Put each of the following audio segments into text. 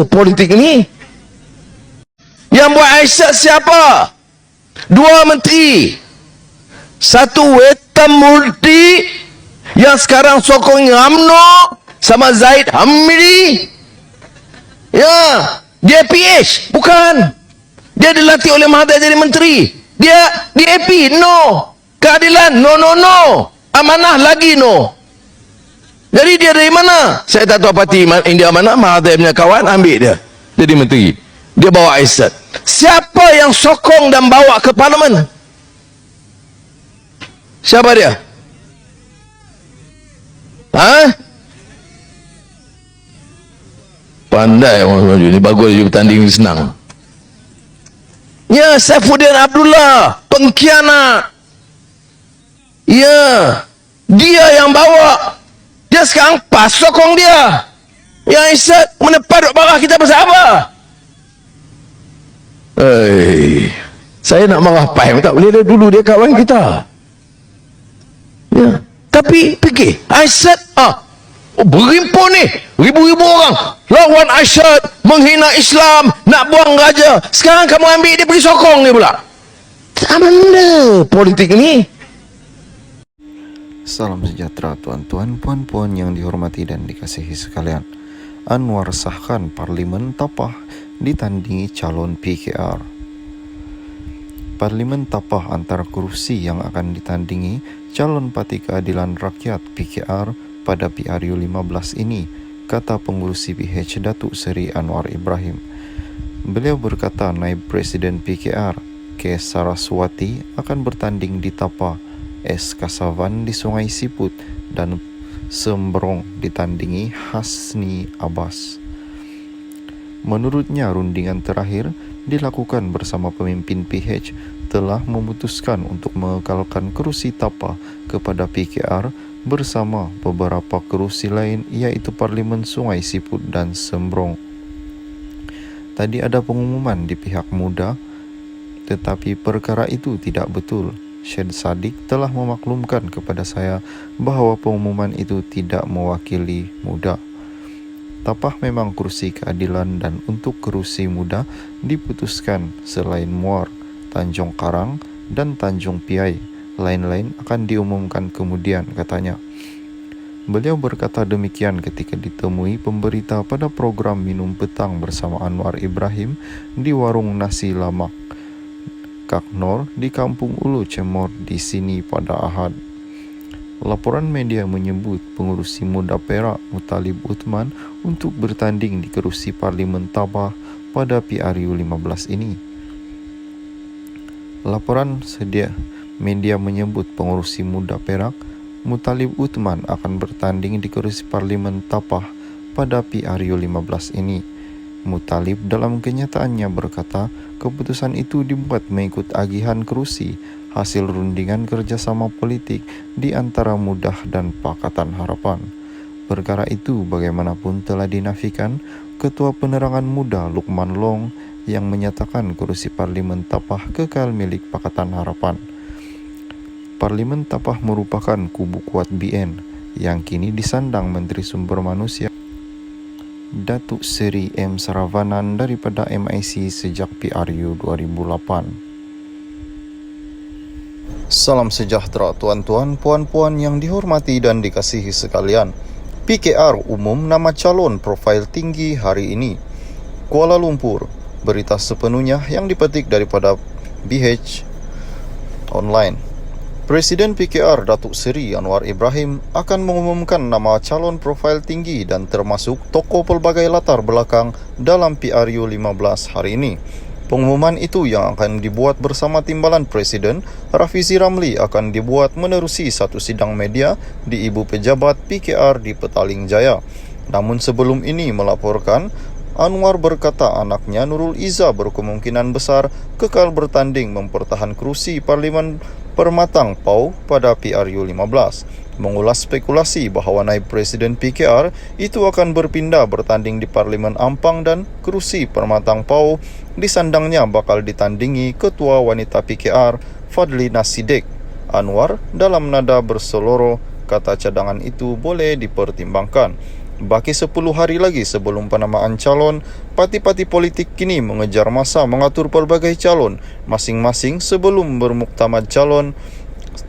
politik ni? Yang buat Aisyah siapa? Dua menteri. Satu Wetam Murti yang sekarang sokong UMNO sama Zaid Hamidi. Ya, dia PH, bukan. Dia dilatih oleh Mahathir jadi menteri. Dia DAP, no. Keadilan, no. Amanah lagi, no. Jadi dia dari mana? Saya tak tahu parti India mana. Mahathir punya kawan ambil dia jadi menteri. Dia bawa Aisyah. Siapa yang sokong dan bawa ke parlimen? Siapa dia? Pandai orang maju ni, bagus dia bertanding senang. Ya, Saifuddin Abdullah, pengkhianat. Ya, dia yang bawa. Dia sekarang pas sokong dia. Yang Izzat menepat barah kita pasal apa? Saya nak marah Pai tak boleh, dia dulu dia kawan kita. Ya, tapi fikir Aisyah berimpun ni ribu-ribu orang lawan Aisyah, menghina Islam, nak buang raja. Sekarang kamu ambil dia pergi sokong dia pula. Tak benda politik ni. Salam sejahtera tuan-tuan, puan-puan yang dihormati dan dikasihi sekalian. Anwar sahkan Parlimen Tapah ditandingi calon PKR. Parlimen Tapah antara kerusi yang akan ditandingi calon Parti Keadilan Rakyat PKR pada PRU 15 ini, kata pengurusi PH Datuk Seri Anwar Ibrahim. Beliau berkata naib Presiden PKR, K. Saraswati, akan bertanding di Tapah, S. Kasavan di Sungai Siput, dan Sembrong ditandingi Hasni Abbas. Menurutnya, rundingan terakhir dilakukan bersama pemimpin PH telah memutuskan untuk mengekalkan kerusi Tapah kepada PKR bersama beberapa kerusi lain, iaitu Parlimen Sungai Siput dan Sembrong. Tadi ada pengumuman di pihak Muda, tetapi perkara itu tidak betul. Syed Saddiq telah memaklumkan kepada saya bahawa pengumuman itu tidak mewakili Muda. Tapah memang kerusi keadilan, dan untuk kerusi Muda diputuskan selain Muar, Tanjung Karang dan Tanjung Piai. Lain-lain akan diumumkan kemudian, katanya. Beliau berkata demikian ketika ditemui pemberita pada program minum petang bersama Anwar Ibrahim di warung nasi Lamak Kak Nor di Kampung Ulu Cemor di sini pada Ahad. Laporan media menyebut pengurusi Muda Perak Muttalib Uthman untuk bertanding di kerusi Parlimen Tapah pada PRU 15 ini. Laporan media menyebut pengurusi Muda Perak Muttalib Uthman akan bertanding di kerusi Parlimen Tapah pada PRU 15 ini. Muttalib dalam kenyataannya berkata keputusan itu dibuat mengikut agihan kerusi hasil rundingan kerjasama politik di antara Mudah dan Pakatan Harapan. Perkara itu bagaimanapun telah dinafikan Ketua Penerangan Muda Lukman Long yang menyatakan kerusi Parlimen Tapah kekal milik Pakatan Harapan. Parlimen Tapah merupakan kubu kuat BN yang kini disandang Menteri Sumber Manusia Datuk Seri M. Saravanan daripada MIC sejak PRU 2008. Salam sejahtera tuan-tuan, puan-puan yang dihormati dan dikasihi sekalian. PKR umum nama calon profil tinggi hari ini. Kuala Lumpur, berita sepenuhnya yang dipetik daripada BH Online. Presiden PKR Datuk Seri Anwar Ibrahim akan mengumumkan nama calon profil tinggi dan termasuk tokoh pelbagai latar belakang dalam PRU 15 hari ini. Pengumuman itu yang akan dibuat bersama timbalan Presiden Rafizi Ramli akan dibuat menerusi satu sidang media di Ibu Pejabat PKR di Petaling Jaya. Namun sebelum ini melaporkan, Anwar berkata anaknya Nurul Izzah berkemungkinan besar kekal bertanding mempertahan kerusi Parlimen Permatang Pau pada PRU 15. Mengulas spekulasi bahawa naib Presiden PKR itu akan berpindah bertanding di Parlimen Ampang dan kerusi Permatang Pau disandangnya bakal ditandingi Ketua Wanita PKR Fadlina Siddiq. Anwar dalam nada berseloroh kata cadangan itu boleh dipertimbangkan. Baki 10 hari lagi sebelum penamaan calon, parti-parti politik kini mengejar masa mengatur pelbagai calon masing-masing sebelum bermuktamad calon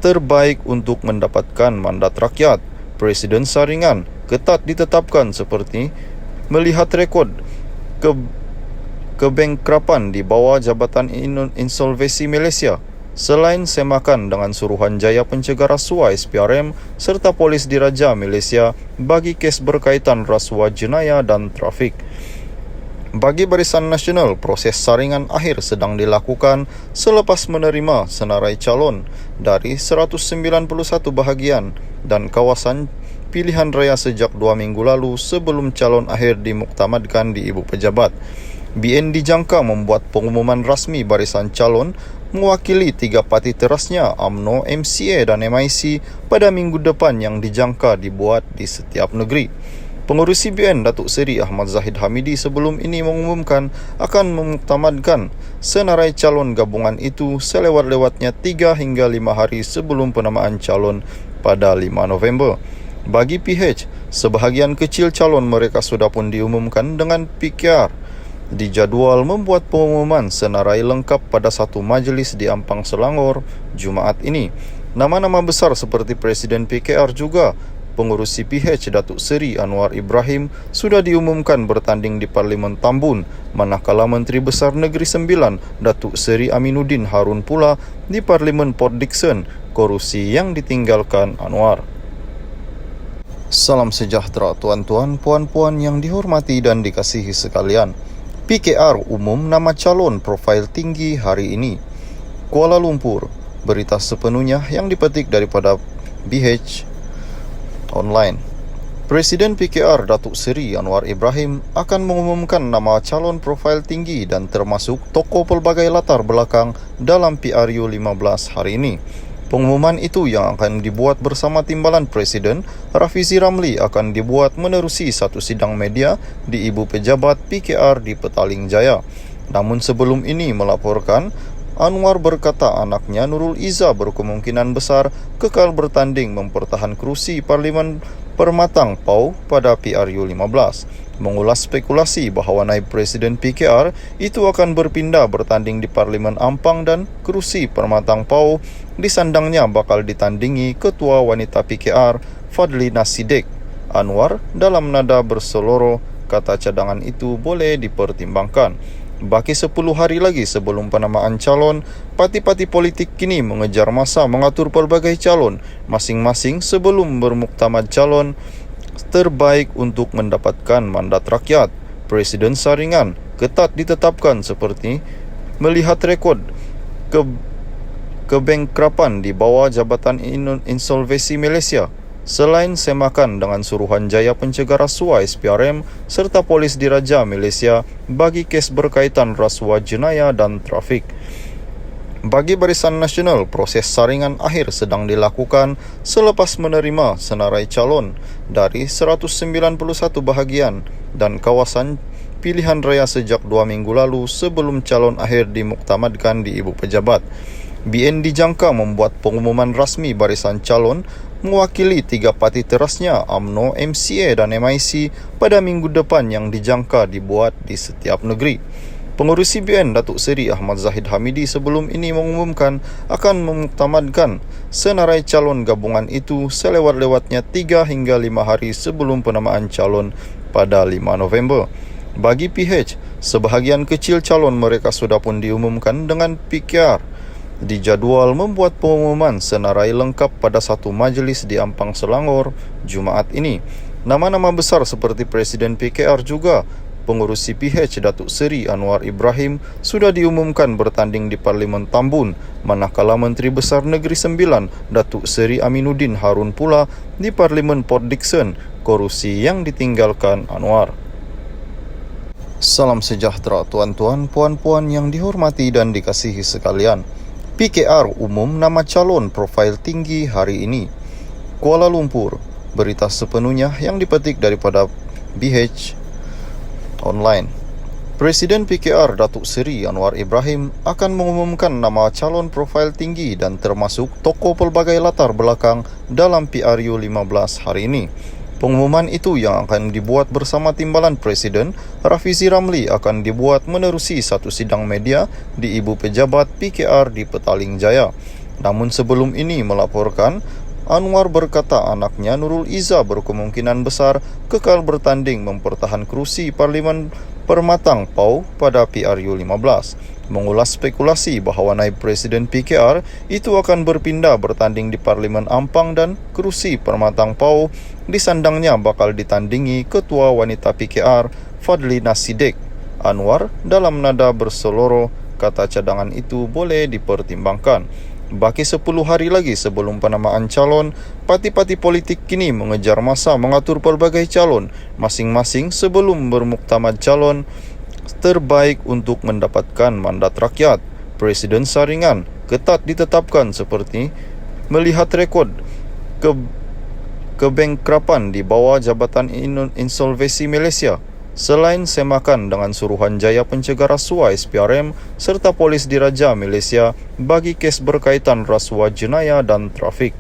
terbaik untuk mendapatkan mandat rakyat. Presiden saringan ketat ditetapkan seperti melihat rekod kebengkrapan di bawah Jabatan Insolvensi Malaysia. Selain semakan dengan Suruhanjaya Pencegah Rasuah SPRM serta Polis Diraja Malaysia bagi kes berkaitan rasuah jenayah dan trafik. Bagi Barisan Nasional, proses saringan akhir sedang dilakukan selepas menerima senarai calon dari 191 bahagian dan kawasan pilihan raya sejak 2 minggu lalu sebelum calon akhir dimuktamadkan di Ibu Pejabat. BN dijangka membuat pengumuman rasmi barisan calon mewakili 3 parti terasnya UMNO, MCA dan MIC pada minggu depan yang dijangka dibuat di setiap negeri. Pengurusi BN Datuk Seri Ahmad Zahid Hamidi sebelum ini mengumumkan akan memuktamadkan senarai calon gabungan itu selewat-lewatnya 3 hingga 5 hari sebelum penamaan calon pada 5 November. Bagi PH, sebahagian kecil calon mereka sudah pun diumumkan dengan PKR. Dijadual membuat pengumuman senarai lengkap pada satu majlis di Ampang Selangor Jumaat ini. Nama-nama besar seperti Presiden PKR juga pengurusi PH Datuk Seri Anwar Ibrahim sudah diumumkan bertanding di Parlimen Tambun, manakala Menteri Besar Negeri Sembilan Datuk Seri Aminuddin Harun pula di Parlimen Port Dickson, kerusi yang ditinggalkan Anwar. Salam sejahtera tuan-tuan, puan-puan yang dihormati dan dikasihi sekalian. PKR umum nama calon profil tinggi hari ini. Kuala Lumpur, berita sepenuhnya yang dipetik daripada BH Online. Presiden PKR Datuk Seri Anwar Ibrahim akan mengumumkan nama calon profil tinggi dan termasuk tokoh pelbagai latar belakang dalam PRU 15 hari ini. Pengumuman itu yang akan dibuat bersama Timbalan Presiden Rafizi Ramli akan dibuat menerusi satu sidang media di Ibu Pejabat PKR di Petaling Jaya. Namun sebelum ini melaporkan, Anwar berkata anaknya Nurul Izzah berkemungkinan besar kekal bertanding mempertahan kerusi Parlimen Permatang Pau pada PRU 15. Mengulas spekulasi bahawa naib Presiden PKR itu akan berpindah bertanding di Parlimen Ampang dan kerusi Permatang Pau disandangnya bakal ditandingi Ketua Wanita PKR Fadlina Siddiq. Anwar dalam nada berseloroh kata cadangan itu boleh dipertimbangkan. Baki 10 hari lagi sebelum penamaan calon, parti-parti politik kini mengejar masa mengatur pelbagai calon masing-masing sebelum bermuktamad calon terbaik untuk mendapatkan mandat rakyat. Presiden saringan ketat ditetapkan seperti melihat rekod kebengkrapan di bawah Jabatan Insolvensi Malaysia. Selain semakan dengan Suruhanjaya Pencegah Rasuah SPRM serta Polis Diraja Malaysia bagi kes berkaitan rasuah jenayah dan trafik. Bagi Barisan Nasional, proses saringan akhir sedang dilakukan selepas menerima senarai calon dari 191 bahagian dan kawasan pilihan raya sejak 2 minggu lalu sebelum calon akhir dimuktamadkan di Ibu Pejabat. BN dijangka membuat pengumuman rasmi barisan calon mewakili 3 parti terasnya UMNO, MCA dan MIC pada minggu depan yang dijangka dibuat di setiap negeri. Pengurusi BN Datuk Seri Ahmad Zahid Hamidi sebelum ini mengumumkan akan memuktamadkan senarai calon gabungan itu selewat-lewatnya 3 hingga 5 hari sebelum penamaan calon pada 5 November. Bagi PH, sebahagian kecil calon mereka sudah pun diumumkan dengan PKR. Dijadual membuat pengumuman senarai lengkap pada satu majlis di Ampang Selangor Jumaat ini. Nama-nama besar seperti Presiden PKR juga pengurusi PH Datuk Seri Anwar Ibrahim sudah diumumkan bertanding di Parlimen Tambun, manakala Menteri Besar Negeri Sembilan Datuk Seri Aminuddin Harun pula di Parlimen Port Dickson, kerusi yang ditinggalkan Anwar. Salam sejahtera tuan-tuan, puan-puan yang dihormati dan dikasihi sekalian. PKR umum nama calon profil tinggi hari ini. Kuala Lumpur, berita sepenuhnya yang dipetik daripada BH Online. Presiden PKR Datuk Seri Anwar Ibrahim akan mengumumkan nama calon profil tinggi dan termasuk tokoh pelbagai latar belakang dalam PRU 15 hari ini. Pengumuman itu yang akan dibuat bersama Timbalan Presiden, Rafizi Ramli, akan dibuat menerusi satu sidang media di Ibu Pejabat PKR di Petaling Jaya. Namun sebelum ini melaporkan, Anwar berkata anaknya Nurul Izzah berkemungkinan besar kekal bertanding mempertahan kerusi Parlimen Permatang Pau pada PRU 15. Mengulas spekulasi bahawa naib Presiden PKR itu akan berpindah bertanding di Parlimen Ampang dan kerusi Permatang Pau disandangnya bakal ditandingi Ketua Wanita PKR Fadlina Siddiq. Anwar dalam nada berseloroh kata cadangan itu boleh dipertimbangkan. Baki 10 hari lagi sebelum penamaan calon, parti-parti politik kini mengejar masa mengatur pelbagai calon masing-masing sebelum bermuktamad calon terbaik untuk mendapatkan mandat rakyat. Presiden saringan ketat ditetapkan seperti melihat rekod kebengkrapan di bawah Jabatan Insolvensi Malaysia. Selain semakan dengan suruhan jaya pencegah rasuah SPRM serta polis diraja Malaysia bagi kes berkaitan rasuah jenayah dan trafik.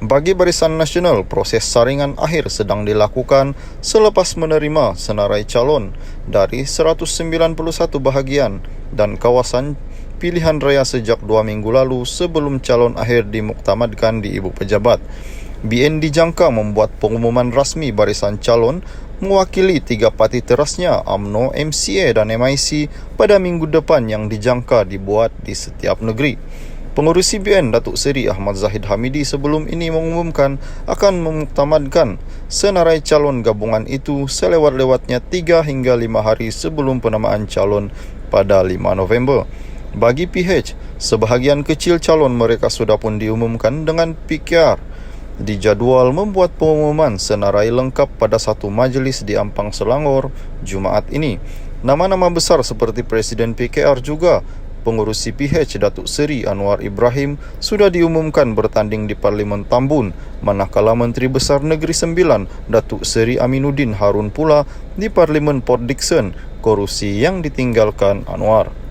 Bagi Barisan Nasional, proses saringan akhir sedang dilakukan selepas menerima senarai calon dari 191 bahagian dan kawasan pilihan raya sejak 2 minggu lalu sebelum calon akhir dimuktamadkan di Ibu Pejabat. BN dijangka membuat pengumuman rasmi barisan calon mewakili 3 parti terasnya UMNO, MCA dan MIC pada minggu depan yang dijangka dibuat di setiap negeri. Pengurusi BN Datuk Seri Ahmad Zahid Hamidi sebelum ini mengumumkan akan memuktamadkan senarai calon gabungan itu selewat-lewatnya 3 hingga 5 hari sebelum penamaan calon pada 5 November. Bagi PH, sebahagian kecil calon mereka sudah pun diumumkan dengan PKR dijadual membuat pengumuman senarai lengkap pada satu majlis di Ampang Selangor Jumaat ini. Nama-nama besar seperti Presiden PKR juga pengurusi PH Datuk Seri Anwar Ibrahim sudah diumumkan bertanding di Parlimen Tambun, manakala Menteri Besar Negeri Sembilan Datuk Seri Aminuddin Harun pula di Parlimen Port Dickson, kerusi yang ditinggalkan Anwar.